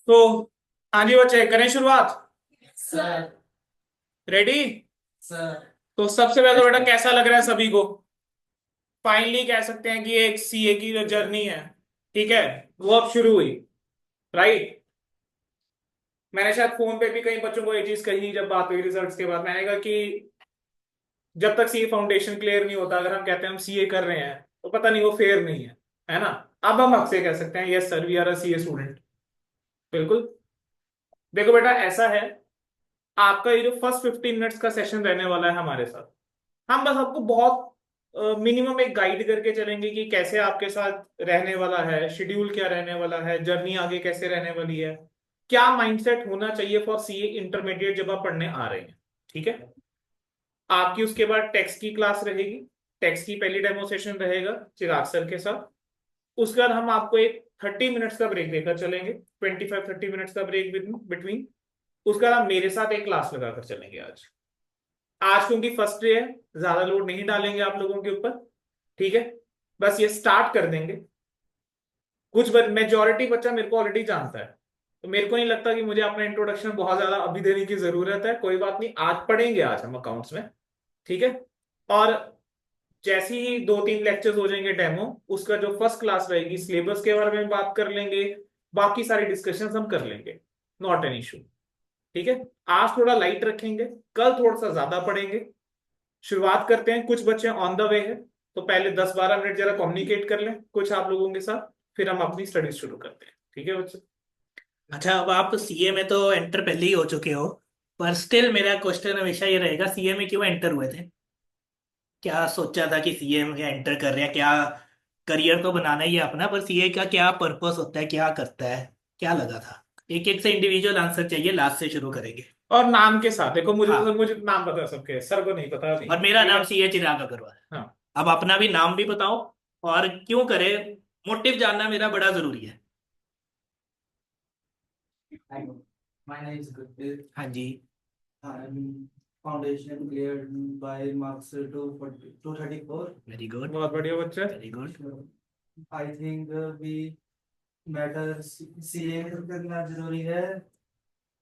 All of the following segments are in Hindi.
तो हाँ जी बच्चे, करें शुरुआत। सर। रेडी? सर। तो सबसे पहले बेटा कैसा लग रहा है सभी को? फाइनली कह सकते हैं कि एक सीए की जो जर्नी है, ठीक है, वो अब शुरू हुई। राइट। मैंने शायद फोन पे भी कई बच्चों को ये चीज कही जब बात हुई रिजल्ट्स के बाद। मैंने कहा कि जब तक सीए फाउंडेशन क्लियर नहीं होता, अगर हम कहते हैं हम सीए कर रहे हैं, तो पता नहीं वो फेयर नहीं है ना। अब हम आपसे कह सकते हैं yes sir, we are a CA student. बिल्कुल। देखो बेटा, ऐसा है, आपका ये जो फर्स्ट 15 मिनट्स का सेशन रहने वाला है हमारे साथ, हम बस आपको बहुत मिनिमम एक गाइड करके चलेंगे कि कैसे आपके साथ रहने वाला है, शेड्यूल क्या रहने वाला है, जर्नी आगे कैसे रहने वाली है, क्या माइंडसेट होना चाहिए फॉर सीए इंटरमीडिएट जब आप पढ़ने आ रहे हैं। ठीक है। आपकी उसके बाद टेक्स्ट की क्लास रहेगी। टेक्स्ट की पहली डेमो सेशन रहेगा चिराग सर के साथ। उसके बाद हम आपको एक 30 मिनट्स का ब्रेक देकर चलेंगे, 25-30 मिनट्स का ब्रेक बिटवीन। उसके बाद आप मेरे साथ एक क्लास लगाकर चलेंगे आज। आज क्योंकि फर्स्ट डे है, ज्यादा लोड नहीं डालेंगे आप लोगों के ऊपर। ठीक है। बस ये स्टार्ट कर देंगे। कुछ मेजोरिटी बच्चा मेरे को ऑलरेडी जानता है, तो मेरे को नहीं लगता कि मुझे अपना इंट्रोडक्शन बहुत ज्यादा अभी देने की जरूरत है। कोई बात नहीं, आज पढ़ेंगे आज हम अकाउंट्स में। ठीक है। और जैसे ही 2-3 लेक्चर्स हो जाएंगे डेमो, उसका जो फर्स्ट क्लास रहेगी सिलेबस के बारे में बात कर लेंगे। बाकी सारी डिस्कशंस हम कर लेंगे। Not an issue. ठीक है। आज थोड़ा लाइट रखेंगे, कल थोड़ा सा ज्यादा पढ़ेंगे। शुरुआत करते हैं, कुछ बच्चे ऑन द वे हैं, तो पहले 10-12 मिनट जरा कम्युनिकेट कर लें कुछ आप लोगों के साथ, फिर हम अपनी स्टडीज शुरू करते हैं। ठीक है बच्चे? अच्छा, अब आप सीए में तो एंटर पहले ही हो चुके हो, पर स्टिल मेरा क्वेश्चन हमेशा ये रहेगा, सीए में क्यों एंटर हुए थे? क्या सोचा था कि सीए में एंटर कर रहे हैं? क्या करियर तो बनाना ही है अपना, पर सीए का क्या पर्पस होता है, क्या करता है, क्या लगा था? एक एक से इंडिविजुअल आंसर चाहिए, लास्ट से शुरू करेंगे। और नाम के साथ देखो, हाँ। मुझे नाम पता है सबके, सर को नहीं पता नहीं। और मेरा ठीक है। नाम सीए चिराग अग्रवाल है। हाँ। अब अपना भी नाम भी बताओ, और क्यों करे, मोटिव जानना मेरा बड़ा जरूरी है। I know. My name is Gurpreet. हाँ जी। I'm foundation cleared by marks 234. Very good. बहुत बढ़िया बच्चे। Very good. I think we matter CA करना जरूरी है।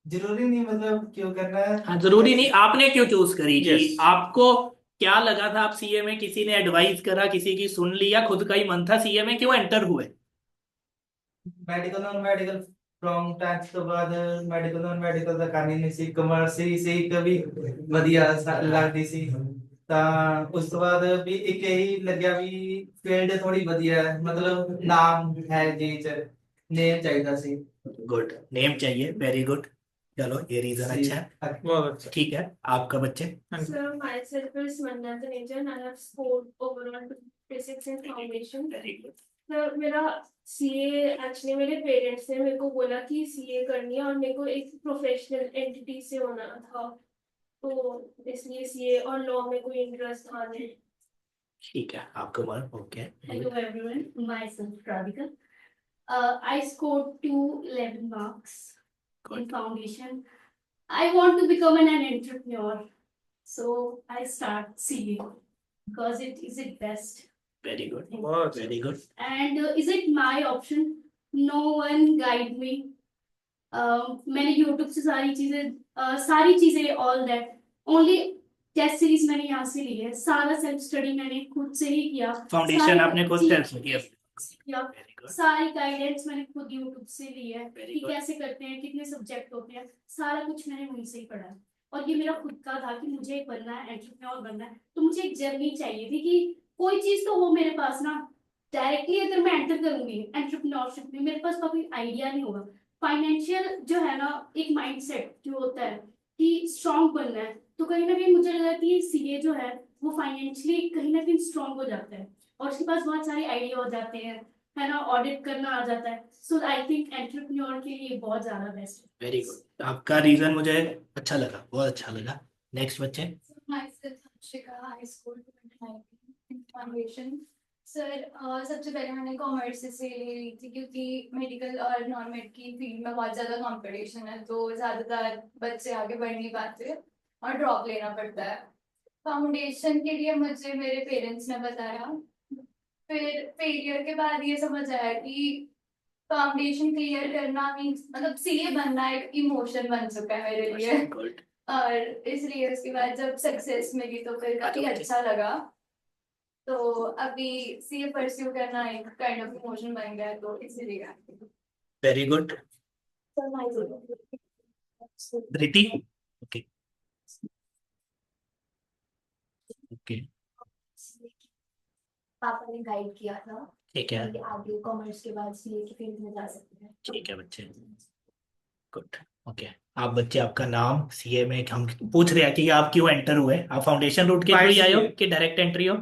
जरूरी नहीं मतलब क्यों करना है? हाँ, जरूरी नहीं, आपने क्यों चूज करी जी? यस। आपको क्या लगा था आप सीए में, किसी ने एडवाइस करा, किसी की सुन ली, या खुद का ही मन था? सीए में क्यों एंटर हुए? ਮੈਡੀਕਲ ਨॉन ਮੈਡੀਕਲ ਫਰੋਮ 10th ਤੋਂ ਬਾਅਦ ਮੈਡੀਕਲ ਨॉन ਮੈਡੀਕਲ ਦਾ ਕਰਨੀ ਨਹੀਂ ਸੀ, ਕਮਰਸ ਸੀ ਇੱਕ ਵੀ ਵਧੀਆ ਲੱਗਦੀ ਸੀ। ਤਾਂ ਉਸ ਤੋਂ ਬਾਅਦ ਵੀ ਇੱਕ ਇਹੀ ਲੱਗਿਆ ਵੀ ਫੀਲਡ ਥੋੜੀ ਵਧੀਆ ਹੈ, ਮਤਲਬ ਨਾਮ ਹੈ ਜੀ ਚ ਨੇਮ ਚਾਹੀਦਾ ਸੀ। गुड, नेम चाहिए, वेरी गुड। चलो, ये रीजन ਸੀ अच्छा है। बहुत अच्छा। ठीक है, आपका बच्चे। हाँ जी। Sir, myself is Mandana Taneja and I have scored overall physics and foundation. Very good. Sir मेरा सीए एक्चुअली मेरे पेरेंट्स ने मेरे को बोला कि सीए करनी है और मेरे को एक प्रोफेशनल एंटिटी से होना था, तो इसलिए सीए और लॉ में कोई इंटरेस्ट था नहीं। ठीक है, आपका मन okay. Hello everyone, myself Radhika. I scored 211 marks in good. foundation. I want to become an entrepreneur, so I start CA because it is it best. Very good. बहुत very good. And is it my option? No one guide me. मैंने YouTube से सारी चीजें all that only test series मैंने यहाँ से ली है, सारा सेल्फ स्टडी मैंने खुद से ही किया। फाउंडेशन आपने खुद सेल्फ किया? किया। Very good. सारी गाइडेंस मैंने खुद YouTube से ली है Very कि good. कैसे करते हैं, कितने सब्जेक्ट होते हैं, सारा कुछ मैंने वहीं से ही पढ़ा है। और ये मेरा खुद का था कि मुझे एक बनना है, एंटरप्रेन्योर बनना है, तो मुझे एक जर्नी चाहिए थी कि कोई चीज तो हो मेरे पास ना। डायरेक्टली अगर मैं एंटर करूंगी एंटरप्रेन्योरशिप में, मेरे पास कोई आइडिया नहीं होगा। फाइनेंशियल जो है ना, एक माइंडसेट जो होता है कि स्ट्रांग बनना है, तो कहीं ना कहीं मुझे लगा कि सीए जो है वो फाइनेंशियली कहीं ना कहीं स्ट्रांग हो जाता है और उसके पास बहुत सारे आइडिया हो जाते हैं, है ना, ऑडिट करना आ जाता है। सो आई थिंक एंटरप्रेन्योर के लिए बहुत ज्यादा बेस्ट है। वेरी गुड, आपका रीजन मुझे अच्छा लगा, बहुत अच्छा लगा। नेक्स्ट बच्चे। Myself, Harshika, high school 2019 foundation. Sir सबसे पहले मैंने कॉमर्स से ले ली थी क्योंकि मेडिकल और नॉन मेड की फील्ड में बहुत ज़्यादा कंपटीशन है, तो ज़्यादातर बच्चे आगे बढ़ नहीं पाते और ड्रॉप लेना पड़ता है। फाउंडेशन के लिए मुझे मेरे पेरेंट्स ने बताया, फिर फेलियर के बाद ये समझ आया कि फाउंडेशन क्लियर करना मीन्स मतलब सीए बनना एक इमोशन बन चुका है मेरे लिए। गुड। और इसलिए उसके बाद जब सक्सेस मिली तो फिर काफी अच्छा लगा। तो अभी सीए परस्यू करना एक काइंड ऑफ इमोशन बन गया है, तो इसीलिए। Very good. Dhriti. Okay okay. पापा ने गाइड किया था ठीक है कि आगे कॉमर्स के बाद सीए की फील्ड में जा सकते हैं। ठीक है बच्चे। गुड। ओके। आप बच्चे, आपका नाम, सीए में हम पूछ रहे हैं कि आप क्यों एंटर हुए, आप फाउंडेशन रूट के थ्रू ही आए हो कि डायरेक्ट एंट्री हो?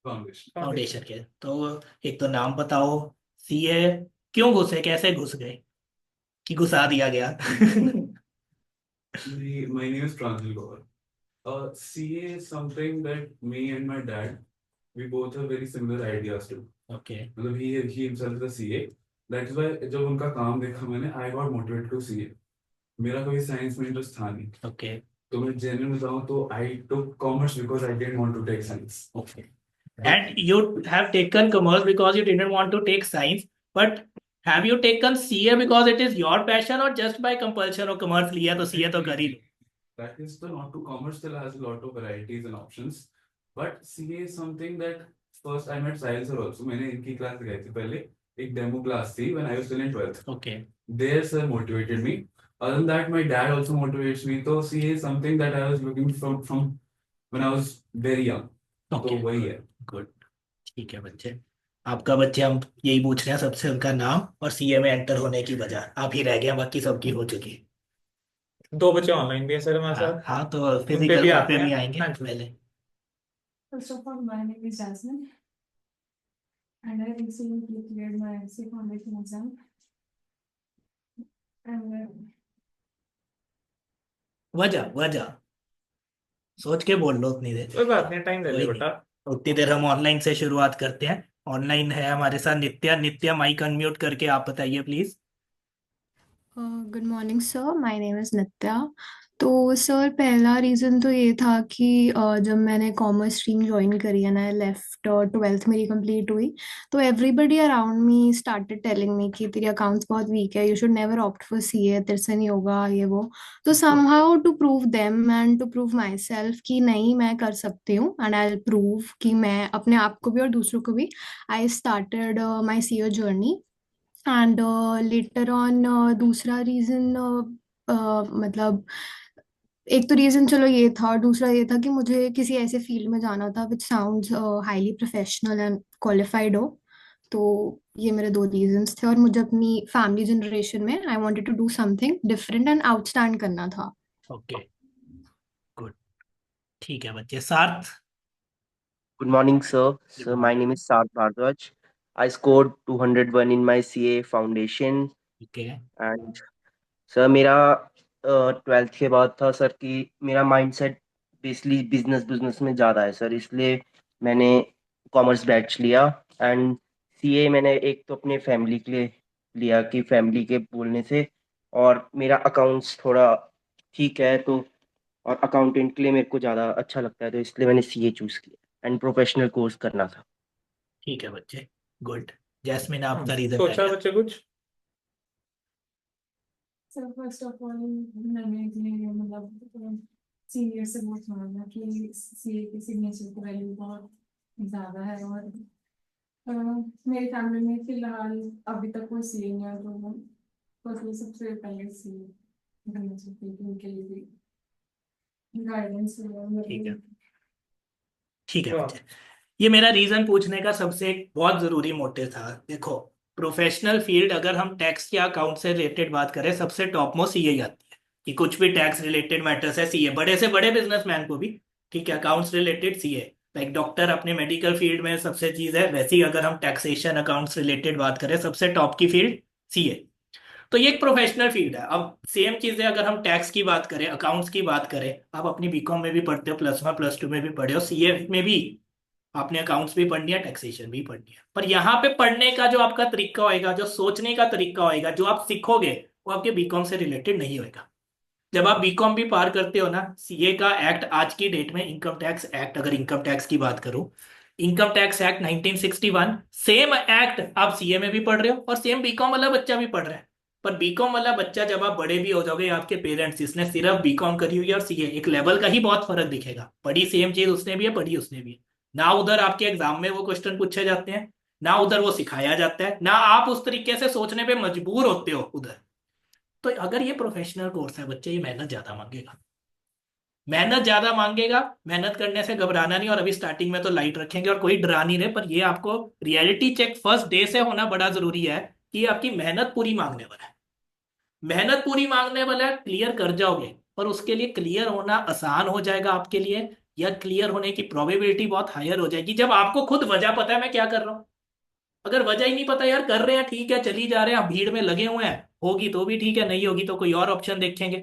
फाउंडेशन के। तो एक तो नाम बताओ, सीए क्यों घुसे, कैसे घुस गए कि घुसा दिया गया? My name is Pranjal Gaur. CA is something that me and my dad, we both have very similar ideas to. Okay मतलब he himself is a CA. That's why जब उनका काम देखा मैंने, I got motivated to CA. मेरा कोई साइंस में इंटरेस्ट था नहीं, ओके तो मैं जेन्युइन बताऊं तो I took commerce because I didn't want to take science. Okay. And you have taken commerce because you didn't want to take science, but have you taken CA because it is your passion or just by compulsion और commerce लिया तो CA तो कर ही लो? That is still not to commerce still has a lot of varieties and options, but CA is something that first I met Sahil sir also. मैंने इनकी क्लास लगाई थी पहले, एक डेमो क्लास थी when I was still in 12th. Okay There sir motivated me. Other than that, my dad also motivates me. So CA is something that I was looking from when I was very young. okay तो वही है. good। ठीक है बच्चे, आपका बच्चे हम यही पूछ रहे हैं सबसे, उनका नाम और सीए में एंटर होने की वजह। आप ही रह गए, बाकी सबकी हो चुकी। दो बच्चे ऑनलाइन भी है सर हमारे हाँ साथ, हाँ, तो उन पे फिजिकल भी पे आते भी हैं। आएंगे हाँ जी। पहले। First of all, my name is Jasmine, and I recently cleared my C foundation exam. And वजह वजह सोच के बोल लो उतनी देर। कोई बात नहीं, टाइम ले ले कोई नहीं, बेटा। उतनी देर हम ऑनलाइन से शुरुआत करते हैं। ऑनलाइन है हमारे साथ नित्या। नित्या माइक अनम्यूट करके आप बताइए please. Good morning sir, my name is Nitya. तो सर पहला रीज़न तो ये था कि जब मैंने कॉमर्स स्ट्रीम ज्वाइन करी एंड आई लेफ्ट, 12th मेरी कंप्लीट हुई, तो everybody around me started telling me कि तेरी अकाउंट्स बहुत वीक है, you should never opt for CA, तेरे से नहीं होगा ये वो। तो somehow to prove them and to prove myself कि नहीं मैं कर सकती हूँ एंड आई विल प्रूव कि मैं अपने आप को भी और दूसरों को भी, I started my CA journey. And later on दूसरा रीज़न, मतलब एक तो रीज़न चलो ये था, और दूसरा ये था कि मुझे किसी ऐसे फील्ड में जाना था which sounds highly professional and qualified हो। तो ये मेरे दो रीजंस थे, और मुझे अपनी फैमिली जनरेशन में I wanted to do something different and outstand करना था। Okay good. ठीक है बच्चे। सार्थ। Good morning, sir. Sir, my name is Sarth Bhardwaj. I scored 201 in my CA foundation. Okay And sir मेरा 12th के बाद था सर कि मेरा माइंडसेट बेसिकली बिजनेस बिजनेस में ज़्यादा है सर, इसलिए मैंने कॉमर्स बैच लिया। एंड सीए मैंने एक तो अपने फैमिली के लिए लिया कि फैमिली के बोलने से, और मेरा अकाउंट्स थोड़ा ठीक है तो, और अकाउंटेंट के लिए मेरे को ज़्यादा अच्छा लगता है, तो इसलिए मैंने सीए चूज़ किया एंड प्रोफेशनल कोर्स करना था। ठीक है बच्चे, गुड। जैस्मिन आपका रीजन सोचा बच्चे कुछ? so first of all, मैंने ये मतलब सीनियर से बहुत सुना था कि सीए की सिग्नेचर की वैल्यू बहुत ज़्यादा है, और मेरी फैमिली में फिलहाल अभी तक कोई सीए नहीं है, तो फर्स्टली सबसे पहले सीए बनना चाहती हूँ, उनके लिए भी गाइडेंस ठीक है। ठीक है बच्चे, ये मेरा रीजन पूछने का सबसे एक बहुत जरूरी मोटिव था। देखो, प्रोफेशनल फील्ड अगर हम टैक्स या अकाउंट से रिलेटेड बात करें, सबसे टॉप मोस्ट सीए आती है कि कुछ भी टैक्स रिलेटेड मैटर्स है सीए, बड़े से बड़े बिजनेसमैन को भी। ठीक है, accounts related CA, like doctor अपने मेडिकल फील्ड में सबसे चीज है, वैसे ही अगर हम टैक्सेशन अकाउंट्स रिलेटेड बात करें, सबसे टॉप की फील्ड सीए। तो ये एक प्रोफेशनल फील्ड है। अब सेम चीजें अगर हम टैक्स की बात करें, अकाउंट्स की बात करें, आप अपनी बीकॉम में भी पढ़ते हो, +1 +2 में भी पढ़े हो, सीए में भी आपने अकाउंट्स भी पढ़नी है, टैक्सेशन भी पढ़नी है। पर यहाँ पे पढ़ने का जो आपका तरीका होएगा, जो सोचने का तरीका होएगा, जो आप सीखोगे, वो आपके बीकॉम से रिलेटेड नहीं होएगा। जब आप बीकॉम भी पार करते हो ना, सीए का एक्ट आज की डेट में, इनकम टैक्स एक्ट, अगर इनकम टैक्स की बात करूं, income tax act 1961, same act आप सीए में भी पढ़ रहे हो और सेम बीकॉम वाला बच्चा भी पढ़ रहा है। पर बीकॉम वाला बच्चा जब आप बड़े भी हो जाओगे, आपके पेरेंट्स जिसने सिर्फ बीकॉम करी हुई है और सीए, एक लेवल का ही बहुत फर्क दिखेगा। पढ़ी सेम चीज उसने भी है, पढ़ी उसने भी है। ना उधर आपके एग्जाम में वो क्वेश्चन पूछे जाते हैं, ना उधर वो सिखाया जाता है, ना आप उस तरीके से सोचने पे मजबूर होते हो उधर। तो अगर ये प्रोफेशनल कोर्स है, बच्चे ये मेहनत ज्यादा मांगेगा, मेहनत ज्यादा मांगेगा। मेहनत करने से घबराना नहीं, और अभी स्टार्टिंग में तो लाइट रखेंगे और कोई डरा नहीं रहे, पर ये आपको रियलिटी चेक फर्स्ट डे से होना बड़ा जरूरी है कि आपकी मेहनत पूरी मांगने वाला है। मेहनत पूरी मांगने वाला है, क्लियर कर जाओगे, पर उसके लिए क्लियर होना आसान हो जाएगा आपके लिए, या क्लियर होने की प्रोबेबिलिटी बहुत हायर हो जाएगी जब आपको खुद वजह पता है मैं क्या कर रहा हूं। अगर वजह ही नहीं पता, यार कर रहे हैं ठीक है, चली जा रहे हैं, भीड़ में लगे हुए हैं, होगी तो भी ठीक है, नहीं होगी तो कोई और ऑप्शन देखेंगे,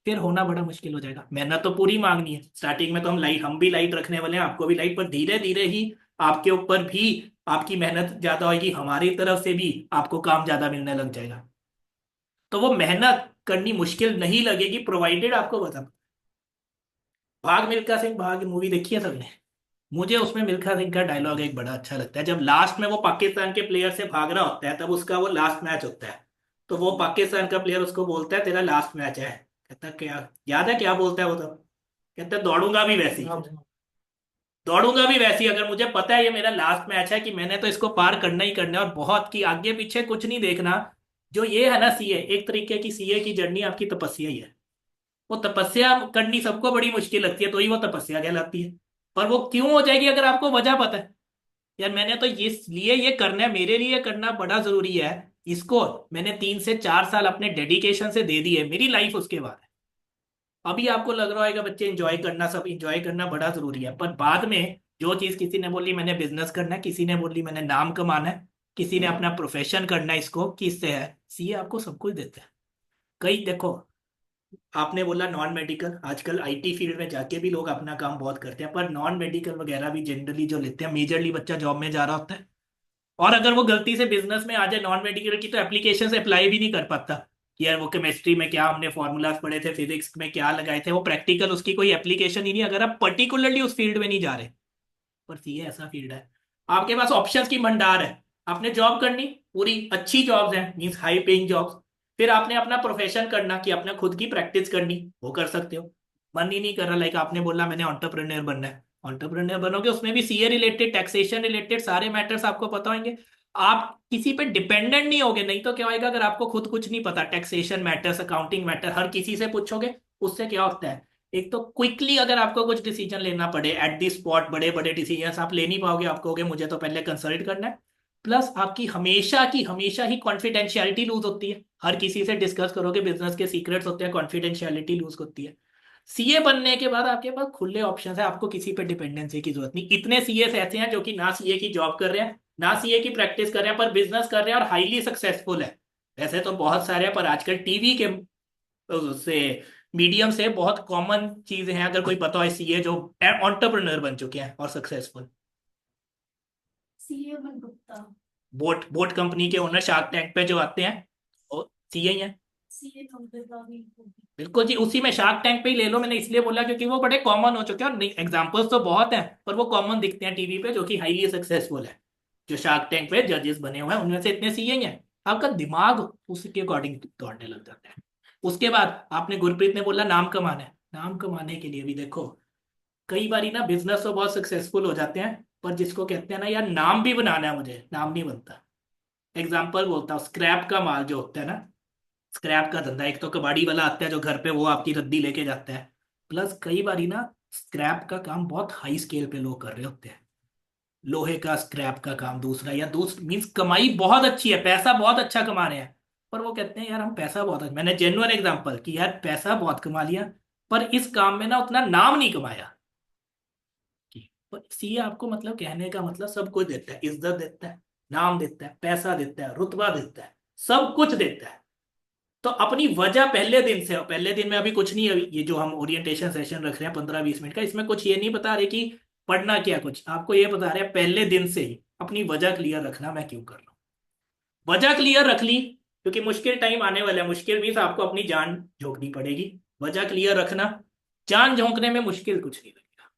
फिर होना बड़ा मुश्किल हो जाएगा। मेहनत तो पूरी मांगनी है। स्टार्टिंग में तो हम भी लाइट रखने वाले हैं, आपको भी लाइट, पर धीरे धीरे ही आपके ऊपर भी आपकी मेहनत ज्यादा होगी, हमारी तरफ से भी आपको काम ज्यादा मिलने लग जाएगा। तो वो मेहनत करनी मुश्किल नहीं लगेगी, प्रोवाइडेड आपको बता। भाग मिल्खा सिंह भाग मूवी देखी है सबने? मुझे उसमें मिल्खा सिंह का डायलॉग एक बड़ा अच्छा लगता है, जब लास्ट में वो पाकिस्तान के प्लेयर से भाग रहा होता है, तब उसका वो लास्ट मैच होता है, तो वो पाकिस्तान का प्लेयर उसको बोलता है तेरा लास्ट मैच है। कहता है क्या, याद है क्या बोलता है वो? तो कहता है दौड़ूंगा भी वैसी, दौड़ूंगा भी वैसी, अगर मुझे पता है ये मेरा लास्ट मैच है कि मैंने तो इसको पार करना ही करना है, और बहुत की आगे पीछे कुछ नहीं देखना। जो ये है ना सीए, एक तरीके की सीए की जर्नी आपकी तपस्या ही है। वो तपस्या करनी सबको बड़ी मुश्किल लगती है, तो ही वो तपस्या कहलाती है। पर वो क्यों हो जाएगी अगर आपको वजह पता है, यार मैंने तो ये लिए ये करना है, मेरे लिए करना बड़ा जरूरी है, इसको मैंने 3 से 4 साल अपने डेडिकेशन से दे दिए, मेरी लाइफ उसके बाद है। अभी आपको लग रहा होगा बच्चे एंजॉय करना, सब एंजॉय करना बड़ा जरूरी है, पर बाद में जो चीज किसी ने बोली मैंने बिजनेस करना है, किसी ने बोली मैंने नाम कमाना है, किसी ने अपना प्रोफेशन करना है, इसको किससे है, सीए आपको सब कुछ देता है। कई देखो, आपने बोला नॉन मेडिकल, आजकल आईटी फील्ड में जाके भी लोग अपना काम बहुत करते हैं, पर नॉन मेडिकल वगैरह भी जनरली जो लेते हैं, मेजरली बच्चा जॉब में जा रहा होता है, और अगर वो गलती से बिजनेस में आ जाए नॉन मेडिकल की, तो एप्लीकेशन से अप्लाई भी नहीं कर पाता कि यार वो केमिस्ट्री में क्या हमने फॉर्मूलाज पढ़े थे, फिजिक्स में क्या लगाए थे, वो प्रैक्टिकल उसकी कोई एप्लीकेशन ही नहीं, अगर आप पर्टिकुलरली उस फील्ड में नहीं जा रहे। पर सीए ऐसा फील्ड है, आपके पास ऑप्शंस की भंडार है। आपने जॉब करनी, पूरी अच्छी जॉब्स हैं, मींस हाई पेइंग जॉब्स। फिर आपने अपना प्रोफेशन करना कि अपना खुद की प्रैक्टिस करनी, वो कर सकते हो। मन ही नहीं कर रहा, लाइक आपने बोला मैंने एंटरप्रेन्योर बनना है, एंटरप्रेन्योर बनोगे, उसमें भी सीए रिलेटेड, टैक्सेशन रिलेटेड सारे मैटर्स आपको पता होंगे। आप किसी पे डिपेंडेंट नहीं होगे, नहीं तो क्या होगा, अगर आपको खुद कुछ नहीं पता, टैक्सेशन मैटर्स, अकाउंटिंग मैटर, हर किसी से पूछोगे, उससे क्या होता है, एक तो क्विकली अगर आपको कुछ डिसीजन लेना पड़े एट दी स्पॉट, बड़े बड़े डिसीजन आप ले नहीं पाओगे, आप कहोगे मुझे तो पहले कंसल्ट करना है। प्लस आपकी हमेशा की हमेशा ही कॉन्फिडेंशियलिटी लूज होती है, हर किसी से डिस्कस करोगे, बिजनेस के सीक्रेट्स होते हैं, कॉन्फिडेंशियलिटी लूज होती है। सीए बनने के बाद आपके पास खुले ऑप्शन है, आपको किसी पे डिपेंडेंसी की जरूरत नहीं। इतने सीए ऐसे हैं जो कि ना सीए की जॉब कर रहे हैं, ना सीए की प्रैक्टिस कर रहे हैं, पर बिजनेस कर रहे हैं और हाईली सक्सेसफुल है। वैसे तो बहुत सारे हैं, पर आजकल टीवी के से मीडियम से बहुत कॉमन चीजें हैं, अगर कोई पता हो सीए जो एंटरप्रेन्योर बन चुके हैं और सक्सेसफुल। सीए मन गुप्ता। बोट बोट कंपनी के ओनर शार्क टैंक पे जो आते हैं, वो सीए ही हैं। सीए कंप्यूटर भी बिल्कुल जी, उसी में शार्क टैंक पे ही ले लो, मैंने इसलिए बोला क्योंकि वो बड़े कॉमन हो चुके हैं, और एग्जांपल्स तो बहुत हैं, पर वो कॉमन दिखते हैं टीवी पे, जो कि हाईली सक्सेसफुल है। जो शार्क टैंक पे जजेस बने हुए हैं उनमें से इतने सीए ही हैं। आपका दिमाग उसके अकॉर्डिंग दौड़ने लग जाता है। उसके बाद आपने, गुरप्रीत ने बोला नाम कमाना है, नाम कमाने के लिए भी देखो, कई बारी ना बिजनेस तो बहुत सक्सेसफुल हो जाते हैं, पर जिसको कहते हैं ना यार नाम भी बनाना है मुझे, नाम नहीं बनता। एग्जाम्पल बोलता हूँ, स्क्रैप का माल जो होता है ना, स्क्रैप का धंधा, एक तो कबाड़ी वाला आता है जो घर पे वो आपकी रद्दी लेके जाता है, प्लस कई बारी ना स्क्रैप का काम बहुत हाई स्केल पे लोग कर रहे होते हैं। लोहे का स्क्रैप का काम दूसरा, या दूसरा मीन्स कमाई बहुत अच्छी है, पैसा बहुत अच्छा कमा रहे हैं, पर वो कहते हैं यार हम पैसा बहुत अच्छा, मैंने जेन्युइन एग्जांपल कि यार पैसा बहुत कमा लिया, पर इस काम में ना उतना नाम नहीं कमाया। पर सीए आपको मतलब कहने का मतलब सब कुछ देता है, इज्जत देता है, नाम देता है, पैसा देता है, रुतबा देता है, सब कुछ देता है। तो अपनी वजह पहले दिन से, पहले दिन में अभी कुछ नहीं, अभी ये जो हम ओरिएंटेशन सेशन रख रहे हैं 15-20 मिनट का, इसमें कुछ ये नहीं बता रहे कि पढ़ना क्या, कुछ आपको ये बता रहे हैं पहले दिन से ही अपनी वजह क्लियर रखना, मैं क्यों कर रहा हूँ। वजह क्लियर रख ली, क्योंकि मुश्किल टाइम आने वाला है, मुश्किल भी आपको अपनी जान झोंकनी पड़ेगी। वजह क्लियर रखना, जान झोंकने में मुश्किल कुछ नहीं लगेगा।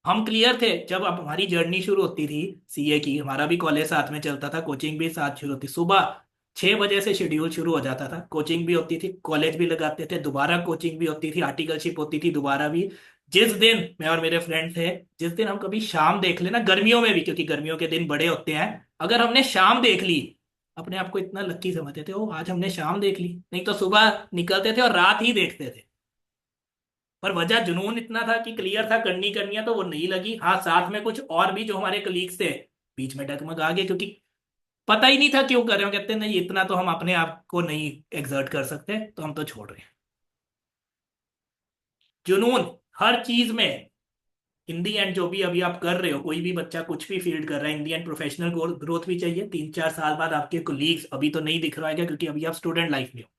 हम क्लियर थे जब अब हमारी जर्नी शुरू होती थी सीए की। हमारा भी कॉलेज साथ में चलता था, कोचिंग भी साथ शुरू होती। सुबह 6 बजे से शेड्यूल शुरू हो जाता था, कोचिंग भी होती थी, कॉलेज भी लगाते थे, दोबारा कोचिंग भी होती थी, आर्टिकलशिप होती थी दोबारा भी। जिस दिन मैं और मेरे फ्रेंड थे, जिस दिन हम कभी शाम देख लेना, गर्मियों में भी, क्योंकि गर्मियों के दिन बड़े होते हैं, अगर हमने शाम देख ली, अपने आप को इतना लक्की समझते थे, ओ आज हमने शाम देख ली। नहीं तो सुबह निकलते थे और रात ही देखते थे। पर वजह जुनून इतना था कि क्लियर था करनी करनी है, तो वो नहीं लगी। हाँ, साथ में कुछ और भी जो हमारे कलीग्स थे बीच में डगमगा गए, क्योंकि पता ही नहीं था क्यों कर रहे हो। कहते हैं, नहीं इतना तो हम अपने आप को नहीं एग्जर्ट कर सकते, तो हम तो छोड़ रहे हैं। जुनून हर चीज में। इन दी एंड जो भी अभी आप कर रहे हो, कोई भी बच्चा कुछ भी फील्ड कर रहा है, इन दी एंड प्रोफेशनल ग्रोथ भी चाहिए। 3-4 साल बाद आपके कोलीग्स, अभी तो नहीं दिख रहा है क्योंकि अभी आप स्टूडेंट लाइफ में हो,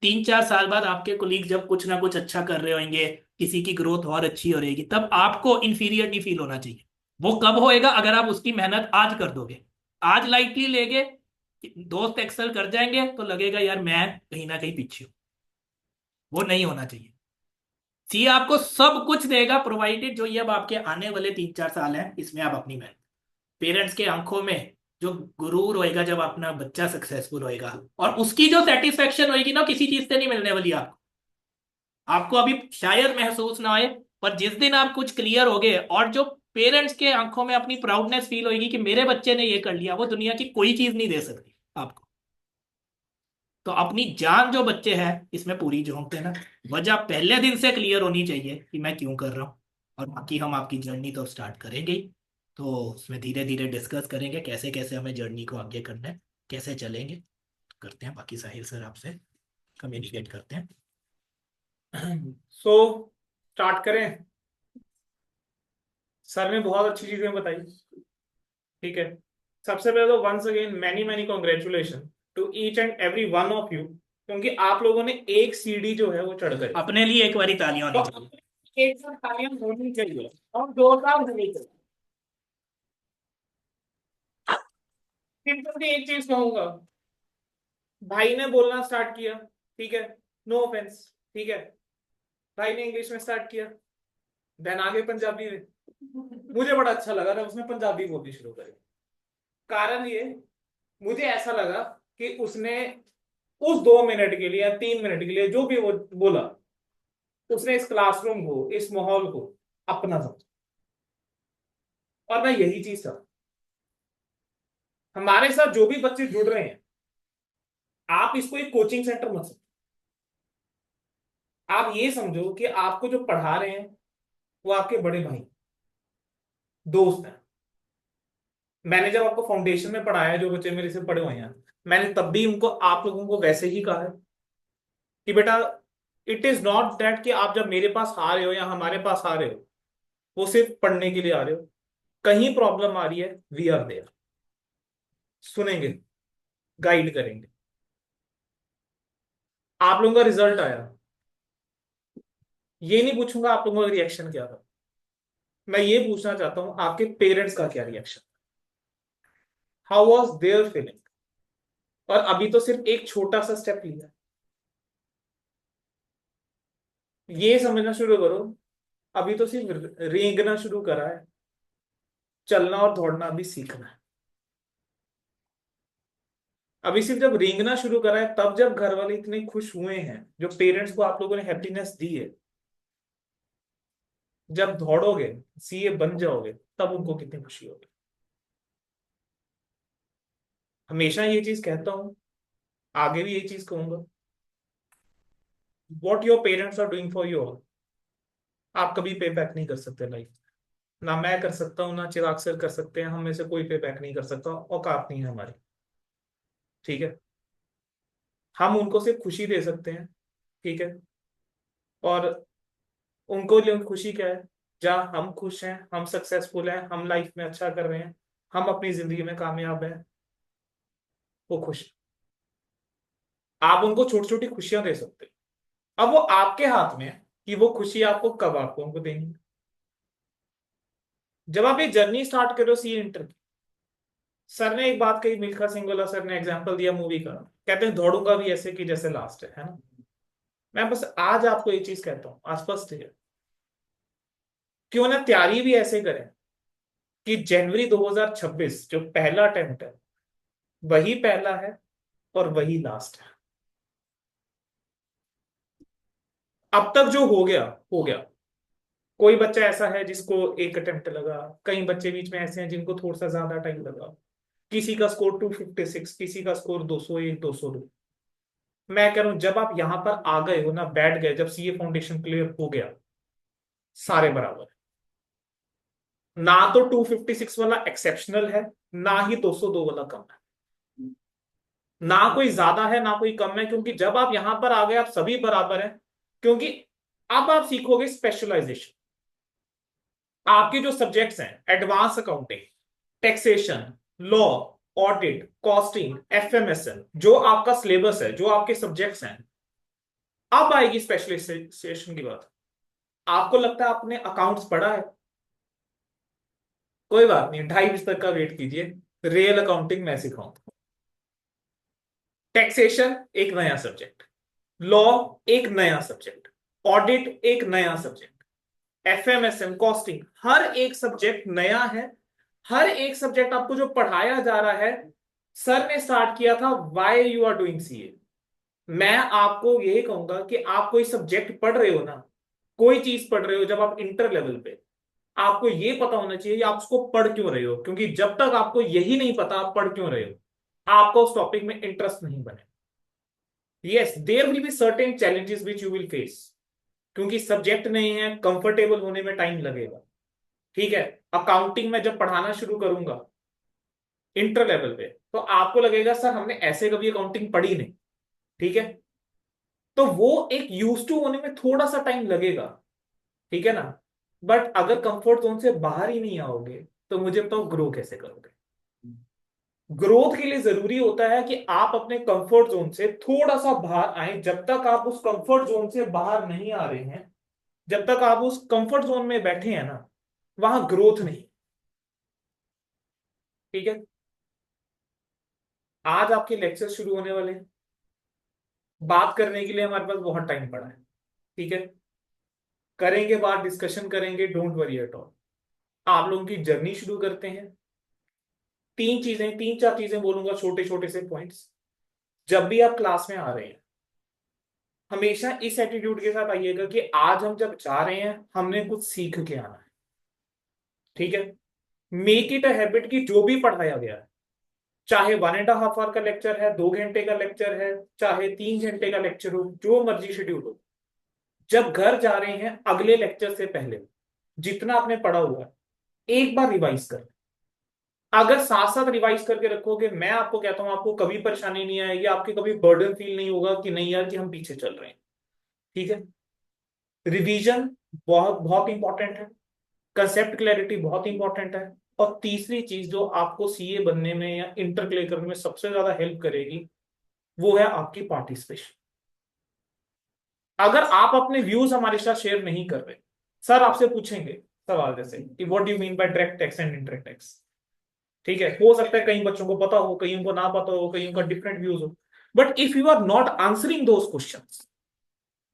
3-4 साल बाद आपके कोलीग जब कुछ ना कुछ अच्छा कर रहे होंगे, किसी की ग्रोथ और अच्छी हो रहेगी, तब आपको इंफीरियर नहीं फील होना चाहिए। वो कब होएगा? अगर आप उसकी मेहनत आज कर दोगे। आज लाइटली लेगे, दोस्त एक्सेल कर जाएंगे, तो लगेगा यार मैं कहीं ना कहीं पीछे हूं। वो नहीं होना चाहिए। सी आपको सब कुछ देगा, प्रोवाइडेड जो ये अब आपके आने वाले 3-4 साल हैं, इसमें आप अपनी मेहनत। पेरेंट्स के आंखों में जो गुरूर होएगा जब अपना बच्चा सक्सेसफुल होएगा, और उसकी जो सेटिस्फेक्शन होएगी ना, किसी चीज से नहीं मिलने वाली आपको। आपको अभी शायद महसूस ना आए, पर जिस दिन आप कुछ क्लियर हो गए, और जो पेरेंट्स के आंखों में अपनी प्राउडनेस फील होगी कि मेरे बच्चे ने ये कर लिया, वो दुनिया की कोई चीज नहीं दे सकती आपको। तो अपनी जान जो बच्चे हैं इसमें पूरी झोंक देना। वजह पहले दिन से क्लियर होनी चाहिए कि मैं क्यों कर रहा हूँ। और बाकी हम आपकी जर्नी तो स्टार्ट करेंगे ही, तो उसमें धीरे धीरे डिस्कस करेंगे कैसे कैसे हमें जर्नी को आगे करना है, कैसे चलेंगे। करते हैं, बाकी साहिल सर आपसे कम्युनिकेट करते हैं। सो स्टार्ट करें। सर ने बहुत अच्छी चीजें बताई, ठीक है। सबसे पहले तो once again many many congratulation to each and every one of you, क्योंकि आप लोगों ने एक सीढ़ी जो है वो चढ़ गए। अपने लिए एक बारी तालियां तो होनी चाहिए। एक साथ तालियां होनी चाहिए और जोरदार होनी चाहिए। सिंपल सी एक चीज कहूंगा, भाई ने बोलना स्टार्ट किया, ठीक है, नो ऑफेंस, ठीक है। भाई ने इंग्लिश में स्टार्ट किया, देन आगे पंजाबी में। मुझे बड़ा अच्छा लगा जब उसने पंजाबी बोलनी शुरू करी। कारण ये, मुझे ऐसा लगा कि उसने उस 2 मिनट के लिए या 3 मिनट के लिए जो भी वो बोला, उसने इस क्लासरूम को, इस माहौल को अपना समझा। और मैं यही चीज था, हमारे साथ जो भी बच्चे जुड़ रहे हैं, आप इसको एक कोचिंग सेंटर मत समझो। आप ये समझो कि आपको जो पढ़ा रहे हैं वो आपके बड़े भाई दोस्त हैं। मैंने जब आपको फाउंडेशन में पढ़ाया है, जो बच्चे मेरे से पढ़े हुए हैं, मैंने तब भी उनको, आप लोगों को वैसे ही कहा है कि बेटा, इट इज नॉट दैट कि आप जब मेरे पास आ रहे हो या हमारे पास आ रहे हो वो सिर्फ पढ़ने के लिए आ रहे हो। कहीं प्रॉब्लम आ रही है, वी आर देयर, सुनेंगे, गाइड करेंगे। आप लोगों का रिजल्ट आया, ये नहीं पूछूंगा आप लोगों का रिएक्शन क्या था, मैं ये पूछना चाहता हूं आपके पेरेंट्स का क्या reaction, how was their feeling. और अभी तो सिर्फ एक छोटा सा स्टेप लिया, ये समझना शुरू करो, अभी तो सिर्फ रेंगना शुरू करा है, चलना और दौड़ना अभी सीखना है। अभी सिर्फ जब रेंगना शुरू करा है, तब जब घर वाले इतने खुश हुए हैं, जो पेरेंट्स को आप लोगों ने हैप्पीनेस दी है, जब दौड़ोगे, सीए बन जाओगे, तब उनको कितनी खुशी होगी। हमेशा ये चीज कहता हूं, आगे भी ये चीज कहूंगा, what your parents are doing for you, आप कभी पे बैक नहीं कर सकते लाइफ। ना मैं कर सकता हूँ, ना चिराग सर कर सकते हैं, हम में से कोई पे बैक नहीं कर सकता, औकात नहीं है हमारी, ठीक है। हम उनको सिर्फ खुशी दे सकते हैं, ठीक है। और उनको लिए खुशी क्या है, जहाँ हम खुश हैं, हम सक्सेसफुल हैं, हम लाइफ में अच्छा कर रहे हैं, हम अपनी जिंदगी में कामयाब हैं, वो खुश। आप उनको छोटी छोटी खुशियां दे सकते हैं। अब वो आपके हाथ में है कि वो खुशी आपको कब आपको उनको देनी है। जब आप ये जर्नी स्टार्ट करो सी इंटर की, सर ने एक बात कही, मिल्खा सिंह वाला सर ने एग्जांपल दिया मूवी का, कहते हैं दौड़ूंगा भी ऐसे कि जैसे लास्ट है ना। मैं बस आज आपको ये चीज कहता हूँ, आज फर्स्ट है, क्यों ना तैयारी भी ऐसे करें कि जनवरी 2026 जो पहला अटेम्प्ट है वही पहला है और वही लास्ट है। अब तक जो हो गया हो गया। कोई बच्चा ऐसा है जिसको एक अटेम्प्ट लगा, कई बच्चे बीच में ऐसे हैं जिनको थोड़ा सा ज्यादा टाइम लगा, किसी का स्कोर 256, किसी का स्कोर 201, 202। मैं कह रहा हूं जब आप यहां पर आ गए हो ना, बैठ गए, जब सीए फाउंडेशन क्लियर हो गया, सारे बराबर है। ना तो 256 वाला एक्सेप्शनल है, ना ही 202 वाला कम है। ना कोई ज्यादा है ना कोई कम है, क्योंकि जब आप यहां पर आ गए आप सभी बराबर हैं। क्योंकि अब आप सीखोगे स्पेशलाइजेशन। आपके जो सब्जेक्ट्स हैं, advance accounting, taxation, law, audit, costing, एफएमएसएन, जो आपका सिलेबस है, जो आपके सब्जेक्ट्स हैं, अब आएगी स्पेशलाइजेशन की बात। आपको लगता है आपने अकाउंट्स पढ़ा है, कोई बात नहीं, 2:30 तक का वेट कीजिए, रियल अकाउंटिंग मैं सिखाऊंगा। टैक्सेशन एक नया सब्जेक्ट, लॉ एक नया सब्जेक्ट, ऑडिट एक नया सब्जेक्ट, एफएमएसएम, कॉस्टिंग, हर एक सब्जेक्ट नया है। हर एक सब्जेक्ट आपको जो पढ़ाया जा रहा है, सर ने स्टार्ट किया था why you are doing CA. मैं आपको यही कहूंगा कि आप कोई सब्जेक्ट पढ़ रहे हो ना, कोई चीज पढ़ रहे हो जब आप इंटर लेवल पे, आपको ये पता होना चाहिए आप उसको पढ़ क्यों रहे हो। क्योंकि जब तक आपको यही नहीं पता आप पढ़ क्यों रहे हो, आपको उस टॉपिक में इंटरेस्ट नहीं बने। Yes, there will be certain challenges which you will face, क्योंकि सब्जेक्ट नहीं है, कंफर्टेबल होने में टाइम लगेगा। ठीक है, अकाउंटिंग में जब पढ़ाना शुरू करूंगा इंटर लेवल पे, तो आपको लगेगा सर हमने ऐसे कभी अकाउंटिंग पढ़ी नहीं। ठीक है, तो वो एक यूज टू होने में थोड़ा सा टाइम लगेगा। ठीक है ना। बट अगर कंफर्ट जोन से बाहर ही नहीं आओगे तो मुझे बताओ ग्रो कैसे करोगे। ग्रोथ के लिए जरूरी होता है कि आप अपने कंफर्ट जोन से थोड़ा सा बाहर आए। जब तक आप उस कंफर्ट जोन से बाहर नहीं आ रहे हैं, जब तक आप उस कंफर्ट जोन में बैठे हैं ना, वहां ग्रोथ नहीं। ठीक है, आज आपके लेक्चर शुरू होने वाले हैं, बात करने के लिए हमारे पास बहुत टाइम पड़ा है। ठीक है, करेंगे बात, डिस्कशन करेंगे, डोंट वरी एट ऑल। आप लोगों की जर्नी शुरू करते हैं। तीन चीजें, तीन चार चीजें बोलूंगा, छोटे छोटे से पॉइंट्स। जब भी आप क्लास में आ रहे हैं, हमेशा इस एटीट्यूड के साथ आइएगा कि आज हम जब जा रहे हैं हमने कुछ सीख के आना है। ठीक है, मेक इट अ हैबिट कि जो भी पढ़ाया गया है, चाहे 1.5 आवर का लेक्चर है, 2 घंटे का लेक्चर है, चाहे 3 घंटे का लेक्चर हो, जो मर्जी शेड्यूल हो, जब घर जा रहे हैं अगले लेक्चर से पहले जितना आपने पढ़ा हुआ है एक बार रिवाइज कर। अगर साथ साथ रिवाइज करके रखोगे, मैं आपको कहता हूं आपको कभी परेशानी नहीं आएगी, आपके कभी बर्डन फील नहीं होगा कि नहीं यार कि हम पीछे चल रहे हैं। ठीक है, रिवीजन बहुत बहुत इंपॉर्टेंट है, कंसेप्ट क्लैरिटी बहुत इंपॉर्टेंट है, और तीसरी चीज जो आपको सीए बनने में या इंटर क्लियर करने में सबसे ज्यादा हेल्प करेगी वो है आपकी पार्टिसिपेशन। अगर आप अपने व्यूज हमारे साथ शेयर नहीं कर रहे, सर आपसे पूछेंगे सवाल जैसे कि what do you mean by direct tax and indirect tax. ठीक है, हो सकता है कई बच्चों को पता हो, कईयों को ना पता हो, कईयों का डिफरेंट व्यूज हो, but if you are not answering those questions,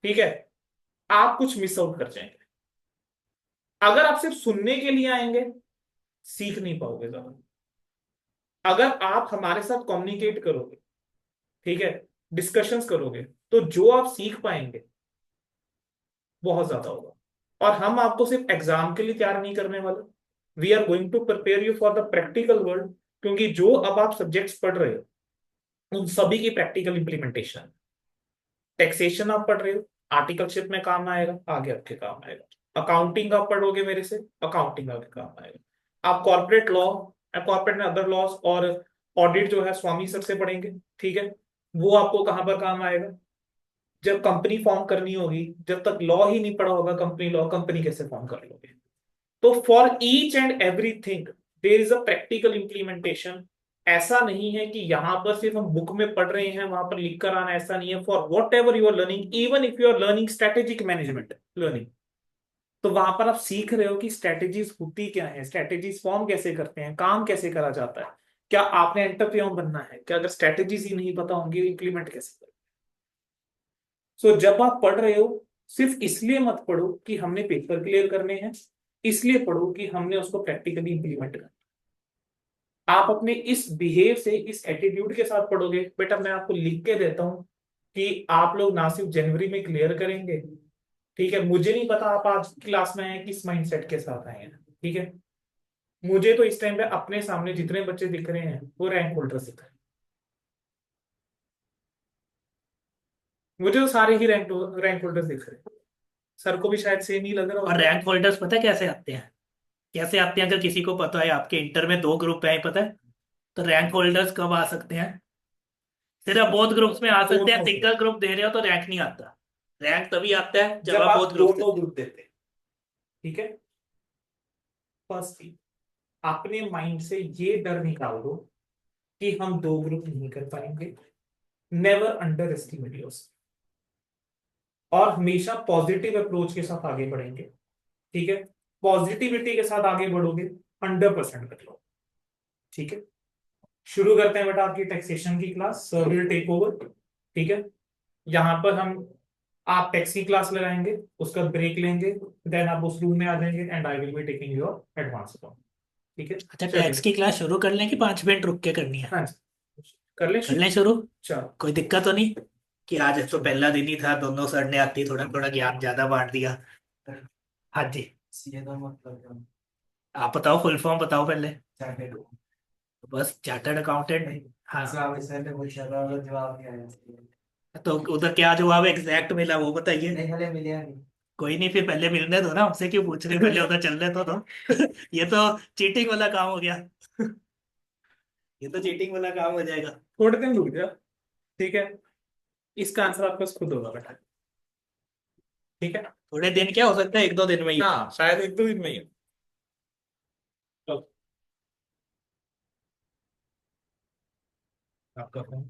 ठीक है, आप कुछ मिस आउट कर जाएंगे। अगर आप सिर्फ सुनने के लिए आएंगे सीख नहीं पाओगे ज्यादा। अगर आप हमारे साथ कम्युनिकेट करोगे, ठीक है, डिस्कशंस करोगे, तो जो आप सीख पाएंगे बहुत ज्यादा होगा। और हम आपको सिर्फ एग्जाम के लिए तैयार नहीं करने वाले, we are going to prepare you for the practical world. क्योंकि जो अब आप सब्जेक्ट्स पढ़ रहे हो उन सभी की प्रैक्टिकल इंप्लीमेंटेशन। टैक्सेशन आप पढ़ रहे हो, आर्टिकलशिप में काम आएगा, आगे आपके काम आएगा। अकाउंटिंग आप पढ़ोगे मेरे से, अकाउंटिंग आपके काम आएगा। आप corporate law, corporate and other laws और ऑडिट जो है स्वामी सर से पढ़ेंगे। ठीक है, वो आपको कहां पर काम आएगा, जब कंपनी फॉर्म करनी होगी। जब तक लॉ ही नहीं पढ़ा होगा, कंपनी लॉ, कंपनी कैसे फॉर्म कर लोगे। तो for each and everything there is a practical implementation. ऐसा नहीं है कि यहां पर सिर्फ हम बुक में पढ़ रहे हैं वहां पर लिख कर आना, ऐसा नहीं है। For whatever you are learning, even if you are learning strategic management learning, तो वहां पर आप सीख रहे हो कि स्ट्रेटेजीज होती क्या है, स्ट्रेटेजीज फॉर्म कैसे करते हैं, काम कैसे करा जाता है। क्या आपने एंटरप्रेन्योर बनना है, क्या अगर स्ट्रेटेजीज ही नहीं पता होंगी इंप्लीमेंट कैसे करें। सो जब आप पढ़ रहे हो सिर्फ इसलिए मत पढ़ो कि हमने पेपर क्लियर करने हैं, इसलिए पढ़ो कि हमने उसको प्रैक्टिकली इंप्लीमेंट करना। आप अपने इस बिहेव से, इस एटीट्यूड के साथ पढ़ोगे, बेटा मैं आपको लिख के देता हूं कि आप लोग ना सिर्फ जनवरी में क्लियर करेंगे, ठीक है, मुझे नहीं पता आप आज क्लास में आए हैं किस माइंडसेट के साथ आए हैं, ठीक है, मुझे तो इस टाइम पे अपने सामने जितने बच्चे दिख रहे हैं वो रैंक होल्डर्स दिख रहे हैं, मुझे तो सारे ही रैंक होल्डर्स दिख रहे हैं, सर को भी शायद सेम ही लग रहा और होगा। रैंक होल्डर्स पता है कैसे आते हैं? कैसे आते हैं अगर किसी को पता है? आपके इंटर में 2 ग्रुप है, पता है? तो रैंक होल्डर्स कब आ सकते हैं? सिर्फ बोथ ग्रुप्स में आ सकते हैं। दोनों, सिंगल ग्रुप दे रहे हो तो रैंक नहीं आता। रैंक तभी आता है जब जब आप आप बोथ ग्रुप दोनों ग्रुप देते हैं, ठीक है, फर्स्ट थिंग, अपने माइंड से ये डर निकाल दो कि हम 2 ग्रुप नहीं कर पाएंगे। नेवर अंडर एस्टिमेट योरसेल्फ, और हमेशा पॉजिटिव अप्रोच के साथ आगे बढ़ेंगे, ठीक है, पॉजिटिविटी के साथ आगे बढ़ोगे, 100% कर लो, ठीक है। शुरू करते हैं बेटा आपकी टैक्सेशन की class, sir will take over, ठीक है। यहाँ पर हम, आप टैक्स की क्लास लगाएंगे, उसका ब्रेक लेंगे, देन आप उस रूम में आ जाएंगे and I will be taking your advance account, ठीक है। अच्छा, टैक्स चलिए, की क्लास शुरू कर लें कि 5 मिनट रुक के करनी है? हाँ जी, कर ले कर शुरू। लें शुरू। चलो, कोई दिक्कत तो नहीं? कि आज तो पहला दिन ही था, दोनों सर ने आती थोड़ा थोड़ा ज्ञान ज्यादा बांट दिया। हाँ जी। सीए का मतलब आप बताओ, फुल फॉर्म बताओ पहले। चार्टेड बस चार्टर्ड अकाउंटेंट। हाँ। सर ने पूछा था और जवाब नहीं आया। तो उधर क्या जवाब एग्जैक्ट मिला वो बताइए। नहीं हले मिले नहीं। कोई नहीं, फिर पहले मिलने दो ना, हमसे क्यों पूछ रहे हो? पहले उधर चलने तो ये तो चीटिंग वाला काम हो गया। ये तो चीटिंग वाला काम हो जाएगा। थोड़े दिन रुक जा, ठीक है, इसका आंसर आपके पास खुद होगा बेटा, ठीक है। थोड़े दिन क्या हो सकता है, 1-2 दिन में ही। हाँ, शायद 1-2 दिन में ही हो। चलो, आपका फोन